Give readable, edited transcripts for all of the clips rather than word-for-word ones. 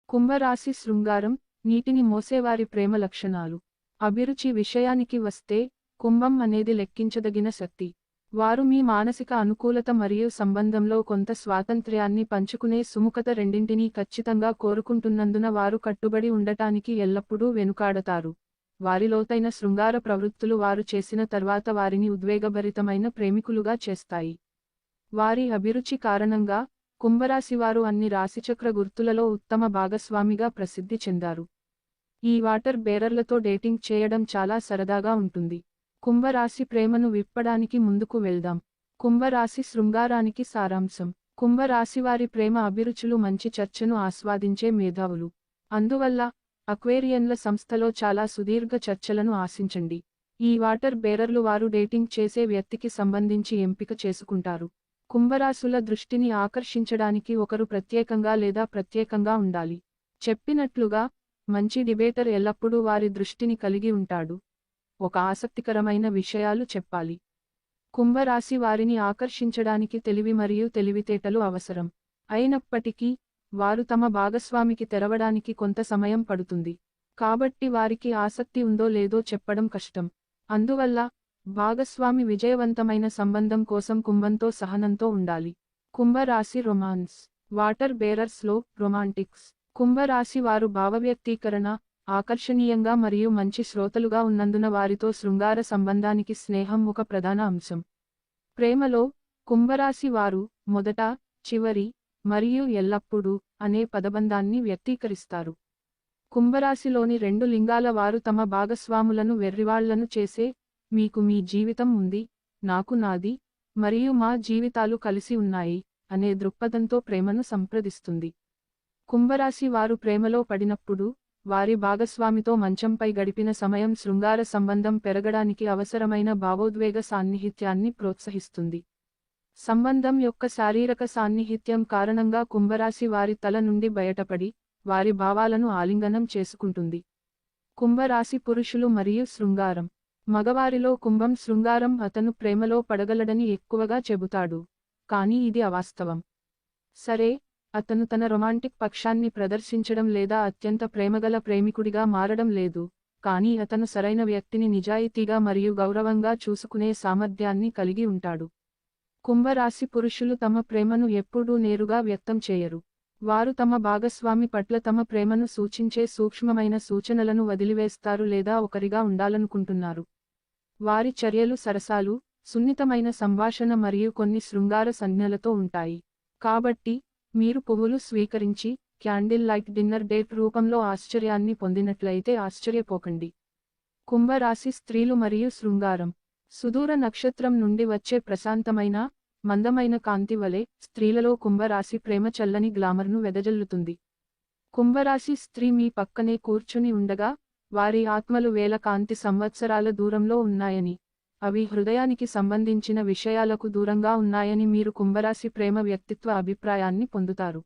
కుంభరాశి శృంగారం, నీటిని మోసేవారి ప్రేమ లక్షణాలు. అభిరుచి విషయానికి వస్తే, కుంభం అనేది లెక్కించదగిన శక్తి. వారు మీ మానసిక అనుకూలత మరియు సంబంధంలో కొంత స్వాతంత్ర్యాన్ని పంచుకునే సుముఖత రెండింటినీ ఖచ్చితంగా కోరుకుంటున్నందున వారు కట్టుబడి ఉండటానికి ఎల్లప్పుడూ వెనుకాడతారు. వారి లోతైన శృంగార ప్రవృత్తులు వారు చేసిన తర్వాత వారిని ఉద్వేగభరితమైన ప్రేమికులుగా చేస్తాయి. వారి అభిరుచి కారణంగా, కుంభరాశివారు అన్ని రాశిచక్ర గుర్తులలో ఉత్తమ భాగస్వామిగా ప్రసిద్ధి చెందారు. ఈ వాటర్ బేరర్లతో డేటింగ్ చేయడం చాలా సరదాగా ఉంటుంది. కుంభరాశి ప్రేమను విప్పడానికి ముందుకు వెళ్దాం. కుంభరాశి శృంగారానికి సారాంశం. కుంభరాశివారి ప్రేమ అభిరుచులు మంచి చర్చను ఆస్వాదించే మేధావులు. అందువల్ల, అక్వేరియన్ల సంస్థలో చాలా సుదీర్ఘ చర్చలను ఆశించండి. ఈ వాటర్ బేరర్లు వారు డేటింగ్ చేసే వ్యక్తికి సంబంధించి ఎంపిక చేసుకుంటారు. కుంభరాశుల దృష్టిని ఆకర్షించడానికి ఒకరు ప్రత్యేకంగా లేదా ప్రత్యేకంగా ఉండాలి. చెప్పినట్లుగా, మంచి డిబేటర్ ఎల్లప్పుడూ వారి దృష్టిని కలిగి ఉంటాడు. ఒక ఆసక్తికరమైన విషయాలు చెప్పాలి. కుంభరాశి వారిని ఆకర్షించడానికి తెలివి మరియు తెలివితేటలు అవసరం. అయినప్పటికీ, వారు తమ భాగస్వామికి తెరవడానికి కొంత సమయం పడుతుంది. కాబట్టి వారికి ఆసక్తి ఉందో లేదో చెప్పడం కష్టం. అందువల్ల, భాగస్వామి విజయవంతమైన సంబంధం కోసం కుంభంతో సహనంతో ఉండాలి. కుంభరాశి రొమాన్స్. Water బేరర్స్లో romantics. కుంభరాశి వారు భావవ్యక్తీకరణ, ఆకర్షణీయంగా మరియు మంచి శ్రోతలుగా ఉన్నందున వారితో శృంగార సంబంధానికి స్నేహం ఒక ప్రధాన అంశం. ప్రేమలో, కుంభరాశి వారు మొదట, చివరి, మరియు ఎల్లప్పుడూ అనే పదబంధాన్ని వ్యక్తీకరిస్తారు. కుంభరాశిలోని రెండు లింగాల వారు తమ భాగస్వాములను వెర్రివాళ్లను చేసే, మీకు మీ జీవితం ఉంది, నాకు నాది, మరియు మా జీవితాలు కలిసి ఉన్నాయి అనే దృక్పథంతో ప్రేమను సంప్రదిస్తుంది. కుంభరాశి వారు ప్రేమలో పడినప్పుడు, వారి భాగస్వామితో మంచంపై గడిపిన సమయం శృంగార సంబంధం పెరగడానికి అవసరమైన భావోద్వేగ సాన్నిహిత్యాన్ని ప్రోత్సహిస్తుంది. సంబంధం యొక్క శారీరక సాన్నిహిత్యం కారణంగా కుంభరాశి వారి తల నుండి బయటపడి, వారి భావాలను ఆలింగనం చేసుకుంటుంది. కుంభరాశి పురుషులు మరియు శృంగారం. మగవారిలో కుంభం శృంగారం అతను ప్రేమలో పడగలడని ఎక్కువగా చెబుతాడు, కానీ ఇది అవాస్తవం. సరే, అతను తన రొమాంటిక్ పక్షాన్ని ప్రదర్శించడం లేదా అత్యంత ప్రేమగల ప్రేమికుడిగా మారడం లేదు, కానీ అతను సరైన వ్యక్తిని నిజాయితీగా మరియు గౌరవంగా చూసుకునే సామర్థ్యాన్ని కలిగి ఉంటాడు. కుంభరాశి పురుషులు తమ ప్రేమను ఎప్పుడూ నేరుగా వ్యక్తం చేయరు. వారు తమ భాగస్వామి పట్ల తమ ప్రేమను సూచించే సూక్ష్మమైన సూచనలను వదిలివేస్తారు లేదా ఒకరిగా ఉండాలనుకుంటున్నారు. వారి చర్యలు సరసాలు, సున్నితమైన సంభాషణ మరియు కొన్ని శృంగార సంజ్ఞలతో ఉంటాయి. కాబట్టి, మీరు పువ్వులు స్వీకరించి, క్యాండిల్ లైట్ డిన్నర్ డేట్ రూపంలో ఆశ్చర్యాన్ని పొందినట్లయితే ఆశ్చర్యపోకండి. కుంభరాశి స్త్రీలు మరియు శృంగారం. సుదూర నక్షత్రం నుండి వచ్చే ప్రశాంతమైన, మందమైన కాంతి వలె, స్త్రీలలో కుంభరాశి ప్రేమ చల్లని గ్లామర్ను వెదజల్లుతుంది. కుంభరాశి స్త్రీ మీ పక్కనే కూర్చుని ఉండగా, వారి ఆత్మలు వేల కాంతి సంవత్సరాల దూరంలో ఉన్నాయని, అవి హృదయానికి సంబంధించిన విషయాలకు దూరంగా ఉన్నాయని మీరు కుంభరాశి ప్రేమ వ్యక్తిత్వ అభిప్రాయాన్ని పొందుతారు.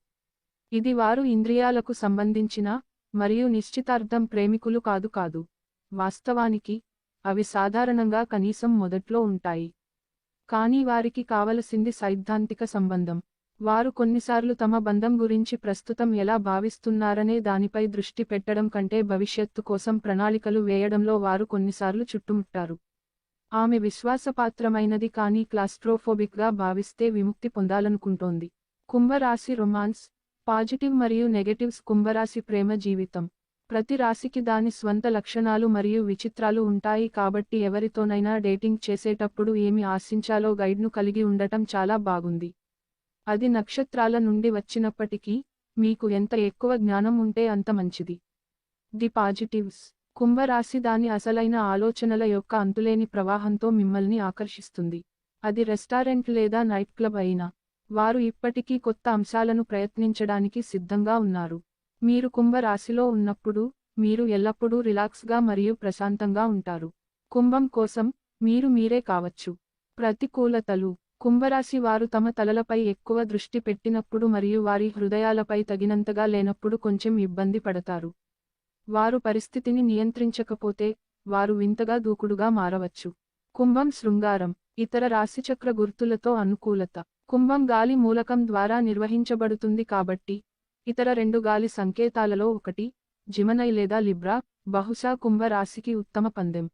ఇది వారు ఇంద్రియాలకు సంబంధించిన, మరియు నిశ్చితార్థం ప్రేమికులు కాదు. వాస్తవానికి, అవి సాధారణంగా కనీసం మొదట్లో ఉంటాయి. కానీ వారికి కావలసింది సైద్ధాంతిక సంబంధం. వారు కొన్నిసార్లు తమ బంధం గురించి ప్రస్తుతం ఎలా భావిస్తున్నారనే దానిపై దృష్టి పెట్టడం కంటే భవిష్యత్తు కోసం ప్రణాళికలు వేయడంలో వారు కొన్నిసార్లు చుట్టుముట్టారు. ఆమె విశ్వాసపాత్రమైనది కానీ క్లాస్ట్రోఫోబిక్గా భావిస్తే విముక్తి పొందాలనుకుంటోంది. కుంభరాశి రొమాన్స్. పాజిటివ్ మరియు నెగటివ్స్. కుంభరాశి ప్రేమ జీవితం. ప్రతి రాశికి దాని స్వంత లక్షణాలు మరియు విచిత్రాలు ఉంటాయి, కాబట్టి ఎవరితోనైనా డేటింగ్ చేసేటప్పుడు ఏమి ఆశించాలో గైడ్ను కలిగి ఉండటం చాలా బాగుంది. అది నక్షత్రాల నుండి వచ్చినప్పటికీ, మీకు ఎంత ఎక్కువ జ్ఞానం ఉంటే అంత మంచిది. The positives. కుంభరాశి దాని అసలైన ఆలోచనల యొక్క అంతులేని ప్రవాహంతో మిమ్మల్ని ఆకర్షిస్తుంది. అది రెస్టారెంట్ లేదా నైట్ క్లబ్ అయినా, వారు ఇప్పటికీ కొత్త అంశాలను ప్రయత్నించడానికి సిద్ధంగా ఉన్నారు. మీరు కుంభరాశిలో ఉన్నప్పుడు, మీరు ఎల్లప్పుడూ రిలాక్స్గా మరియు ప్రశాంతంగా ఉంటారు. కుంభం కోసం, మీరు మీరే కావచ్చు. ప్రతికూలతలు. కుంభరాశి వారు తమ తలలపై ఎక్కువ దృష్టి పెట్టినప్పుడు మరియు వారి హృదయాలపై తగినంతగా లేనప్పుడు కొంచెం ఇబ్బంది పడతారు. వారు పరిస్థితిని నియంత్రించకపోతే, వారు వింతగా దూకుడుగా మారవచ్చు. కుంభం శృంగారం. ఇతర రాశిచక్ర గుర్తులతో అనుకూలత. కుంభం గాలి మూలకం ద్వారా నిర్వహించబడుతుంది కాబట్టి, ఇతర 2 గాలి సంకేతాలలో ఒకటి జిమనై లేదా లిబ్రా, బహుశా కుంభ రాశికి ఉత్తమ పందెం.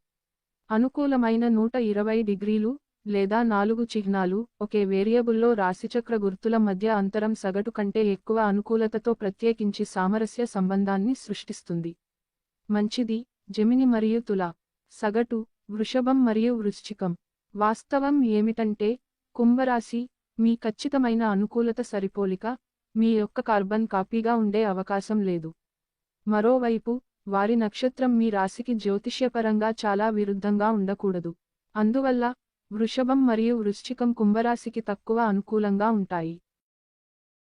అనుకూలమైన 120 డిగ్రీలు లేదా 4 చిహ్నాలు. ఒకే వేరియబుల్లో రాశిచక్ర గుర్తుల మధ్య అంతరం సగటు కంటే ఎక్కువ అనుకూలతతో ప్రత్యేకించి సామరస్య సంబంధాన్ని సృష్టిస్తుంది. మంచిది. జెమిని మరియు తుల. సగటు వృషభం మరియు వృశ్చికం. వాస్తవం ఏమిటంటే కుంభరాశి మీ ఖచ్చితమైన అనుకూలత సరిపోలిక మీ యొక్క కార్బన్ కాపీగా ఉండే అవకాశం లేదు. మరోవైపు వారి నక్షత్రం మీ రాశికి జ్యోతిష్యపరంగా చాలా విరుద్ధంగా ఉండకూడదు. అందువల్ల వృషభం మరియు వృశ్చికం కుంభరాశికి తక్కువ అనుకూలంగా ఉంటాయి.